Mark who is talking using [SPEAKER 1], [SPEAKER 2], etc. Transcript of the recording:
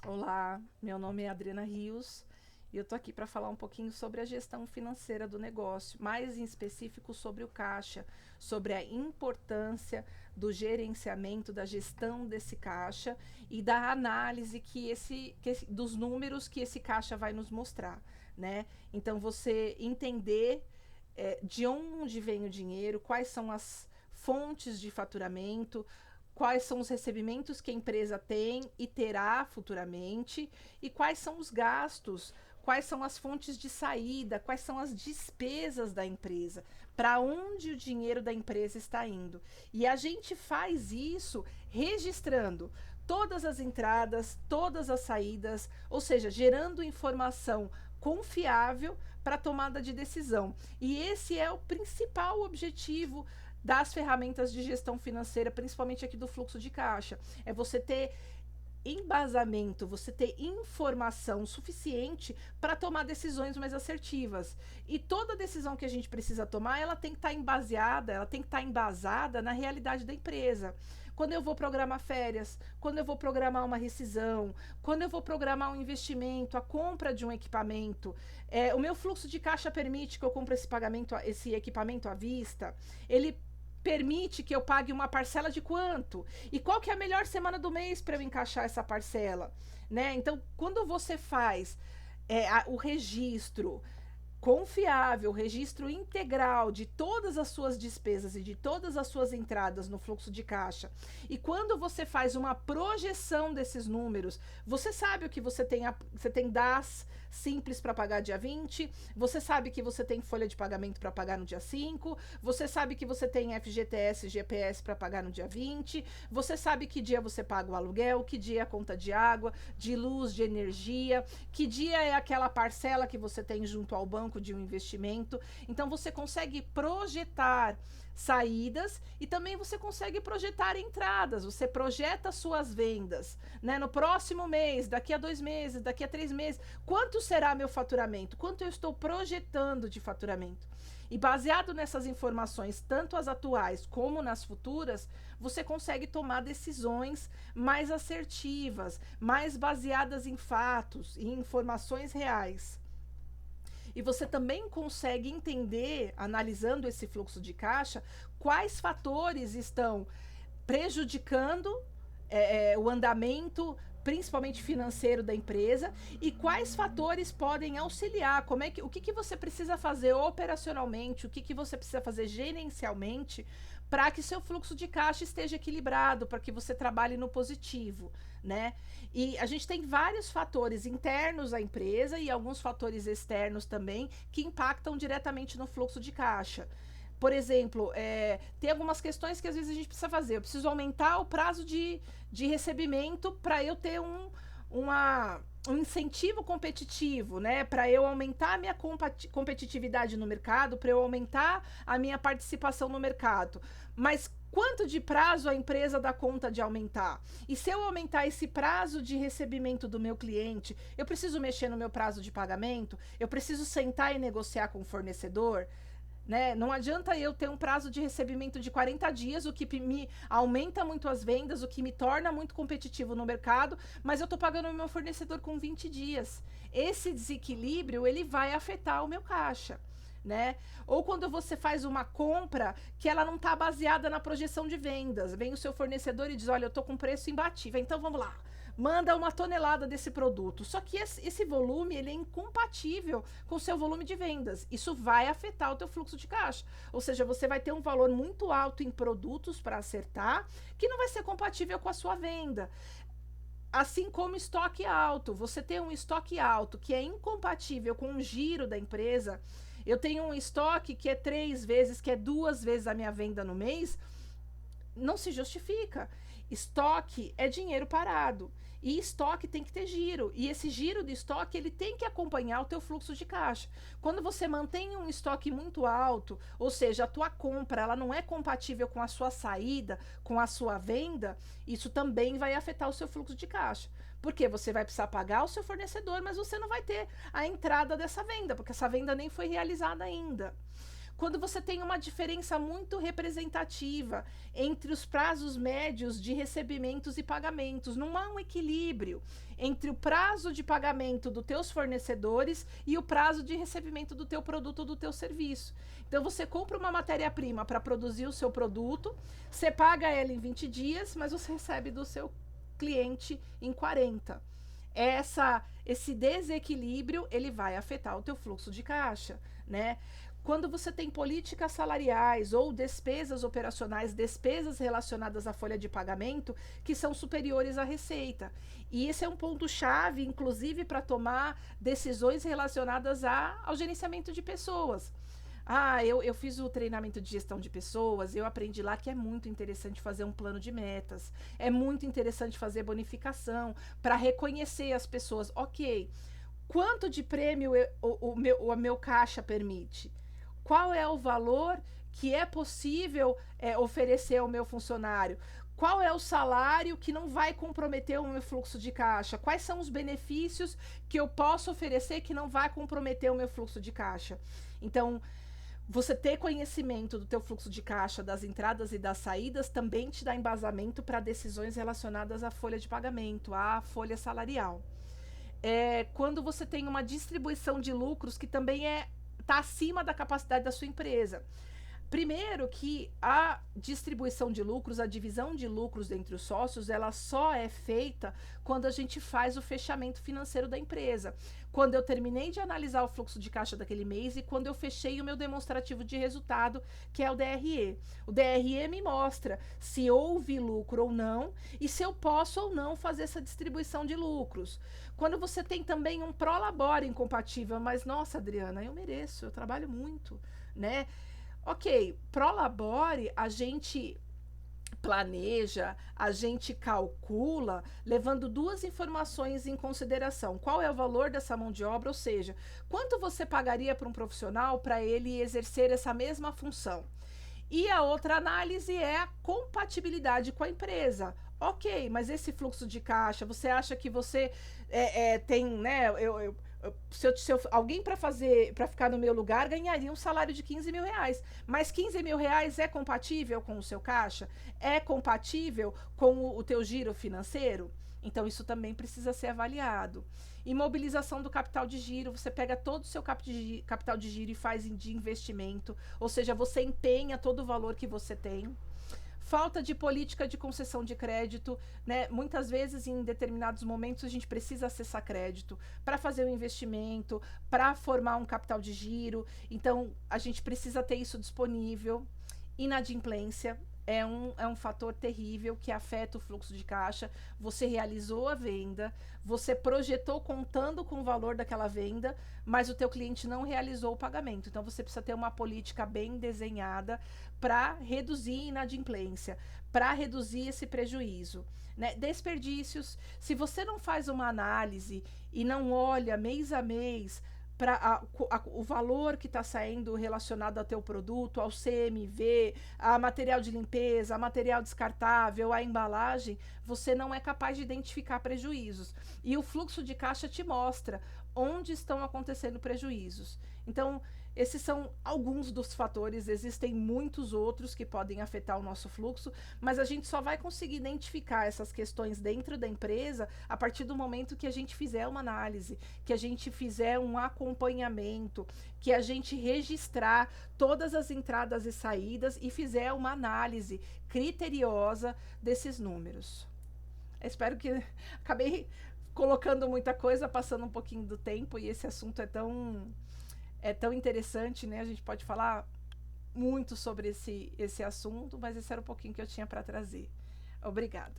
[SPEAKER 1] Olá, meu nome é Adriana Rios e eu tô aqui para falar um pouquinho sobre a gestão financeira do negócio, mais em específico sobre o caixa, sobre a importância do gerenciamento, da gestão desse caixa e da análise dos números que esse caixa vai nos mostrar, né? Então você entender de onde vem o dinheiro, quais são as fontes de faturamento, quais são os recebimentos que a empresa tem e terá futuramente e quais são os gastos, quais são as fontes de saída, quais são as despesas da empresa, para onde o dinheiro da empresa está indo. E a gente faz isso registrando todas as entradas, todas as saídas, ou seja, gerando informação confiável para tomada de decisão. E esse é o principal objetivo das ferramentas de gestão financeira, principalmente aqui do fluxo de caixa. É você ter embasamento, você ter informação suficiente para tomar decisões mais assertivas. E toda decisão que a gente precisa tomar, ela tem que estar embaseada, ela tem que estar embasada na realidade da empresa. Quando eu vou programar férias, quando eu vou programar uma rescisão, quando eu vou programar um investimento, a compra de um equipamento, o meu fluxo de caixa permite que eu compre esse equipamento à vista, ele permite que eu pague uma parcela de quanto? E qual que é a melhor semana do mês para eu encaixar essa parcela? Né? Então, quando você faz o registro confiável, registro integral de todas as suas despesas e de todas as suas entradas no fluxo de caixa. E quando você faz uma projeção desses números, você sabe o que você tem DAS simples para pagar dia 20, você sabe que você tem folha de pagamento para pagar no dia 5, você sabe que você tem FGTS, GPS para pagar no dia 20, você sabe que dia você paga o aluguel, que dia é a conta de água, de luz, de energia, que dia é aquela parcela que você tem junto ao banco de um investimento. Então você consegue projetar saídas e também você consegue projetar entradas. Você projeta suas vendas, né? No próximo mês, daqui a 2 meses, daqui a 3 meses, quanto será meu faturamento? Quanto eu estou projetando de faturamento? E baseado nessas informações, tanto as atuais como nas futuras, você consegue tomar decisões mais assertivas, mais baseadas em fatos e informações reais. E você também consegue entender, analisando esse fluxo de caixa, quais fatores estão prejudicando o andamento, principalmente financeiro da empresa, e quais fatores podem auxiliar, o que você precisa fazer operacionalmente, o que você precisa fazer gerencialmente para que seu fluxo de caixa esteja equilibrado, para que você trabalhe no positivo, né? E a gente tem vários fatores internos à empresa e alguns fatores externos também que impactam diretamente no fluxo de caixa. Por exemplo, tem algumas questões que às vezes a gente precisa fazer. Eu preciso aumentar o prazo de recebimento para eu ter um incentivo competitivo, né? Para eu aumentar a minha competitividade no mercado, para eu aumentar a minha participação no mercado. Mas quanto de prazo a empresa dá conta de aumentar? E se eu aumentar esse prazo de recebimento do meu cliente, eu preciso mexer no meu prazo de pagamento? Eu preciso sentar e negociar com o fornecedor? Né? Não adianta eu ter um prazo de recebimento de 40 dias, o que me aumenta muito as vendas, o que me torna muito competitivo no mercado, mas eu estou pagando o meu fornecedor com 20 dias. Esse desequilíbrio ele vai afetar o meu caixa. Né? Ou quando você faz uma compra que ela não está baseada na projeção de vendas, vem o seu fornecedor e diz: olha, eu estou com preço imbatível, então vamos lá, manda 1 tonelada desse produto. Só que esse volume ele é incompatível com o seu volume de vendas. Isso vai afetar o teu fluxo de caixa. Ou seja, você vai ter um valor muito alto em produtos para acertar, que não vai ser compatível com a sua venda. Assim como estoque alto, você tem um estoque alto que é incompatível com o giro da empresa. Eu tenho um estoque que é 3 vezes, que é 2 vezes a minha venda no mês, não se justifica. Estoque é dinheiro parado. E estoque tem que ter giro. E esse giro de estoque, ele tem que acompanhar o teu fluxo de caixa. Quando você mantém um estoque muito alto, ou seja, a tua compra, ela não é compatível com a sua saída, com a sua venda, isso também vai afetar o seu fluxo de caixa. Porque você vai precisar pagar o seu fornecedor, mas você não vai ter a entrada dessa venda, porque essa venda nem foi realizada ainda. quando você tem uma diferença muito representativa entre os prazos médios de recebimentos e pagamentos, não há um equilíbrio entre o prazo de pagamento dos teus fornecedores e o prazo de recebimento do teu produto ou do teu serviço. Então você compra uma matéria-prima para produzir o seu produto, você paga ela em 20 dias, mas você recebe do seu cliente em 40. Esse desequilíbrio, ele vai afetar o teu fluxo de caixa, né? Quando você tem políticas salariais ou despesas operacionais, despesas relacionadas à folha de pagamento, que são superiores à receita. E esse é um ponto-chave, inclusive, para tomar decisões relacionadas ao gerenciamento de pessoas. Eu fiz o treinamento de gestão de pessoas, eu aprendi lá que é muito interessante fazer um plano de metas, é muito interessante fazer bonificação para reconhecer as pessoas. Ok, quanto de prêmio o meu caixa permite? Qual é o valor que é possível oferecer ao meu funcionário? Qual é o salário que não vai comprometer o meu fluxo de caixa? Quais são os benefícios que eu posso oferecer que não vai comprometer o meu fluxo de caixa? Então, você ter conhecimento do teu fluxo de caixa, das entradas e das saídas, também te dá embasamento para decisões relacionadas à folha de pagamento, à folha salarial. Quando você tem uma distribuição de lucros que também está acima da capacidade da sua empresa. Primeiro que a distribuição de lucros, a divisão de lucros entre os sócios, ela só é feita quando a gente faz o fechamento financeiro da empresa. Quando eu terminei de analisar o fluxo de caixa daquele mês e quando eu fechei o meu demonstrativo de resultado, que é o DRE. O DRE me mostra se houve lucro ou não e se eu posso ou não fazer essa distribuição de lucros. Quando você tem também um prolabore incompatível, mas nossa, Adriana, eu mereço, eu trabalho muito, né? Ok, prolabore a gente planeja, a gente calcula, levando duas informações em consideração. Qual é o valor dessa mão de obra, ou seja, quanto você pagaria para um profissional para ele exercer essa mesma função? E a outra análise é a compatibilidade com a empresa. Ok, mas esse fluxo de caixa, você acha que você tem, né? Alguém para ficar no meu lugar ganharia um salário de 15 mil reais. Mas 15 mil reais é compatível com o seu caixa? É compatível com o teu giro financeiro? Então, isso também precisa ser avaliado. Imobilização do capital de giro, você pega todo o seu capital de giro e faz de investimento, ou seja, você empenha todo o valor que você tem. Falta de política de concessão de crédito, né? Muitas vezes, em determinados momentos, a gente precisa acessar crédito para fazer um investimento, para formar um capital de giro. Então, a gente precisa ter isso disponível. Inadimplência é um fator terrível que afeta o fluxo de caixa. Você realizou a venda, você projetou contando com o valor daquela venda, mas o teu cliente não realizou o pagamento. Então, você precisa ter uma política bem desenhada para reduzir inadimplência, para reduzir esse prejuízo, né? Desperdícios, se você não faz uma análise e não olha mês a mês para o valor que está saindo relacionado ao teu produto, ao CMV, a material de limpeza, a material descartável, a embalagem, você não é capaz de identificar prejuízos. E o fluxo de caixa te mostra onde estão acontecendo prejuízos. Então, esses são alguns dos fatores, existem muitos outros que podem afetar o nosso fluxo, mas a gente só vai conseguir identificar essas questões dentro da empresa a partir do momento que a gente fizer uma análise, que a gente fizer um acompanhamento, que a gente registrar todas as entradas e saídas e fizer uma análise criteriosa desses números. Eu espero que acabei colocando muita coisa, passando um pouquinho do tempo, e esse assunto é tão interessante, né? A gente pode falar muito sobre esse assunto, mas esse era um pouquinho que eu tinha para trazer. Obrigada.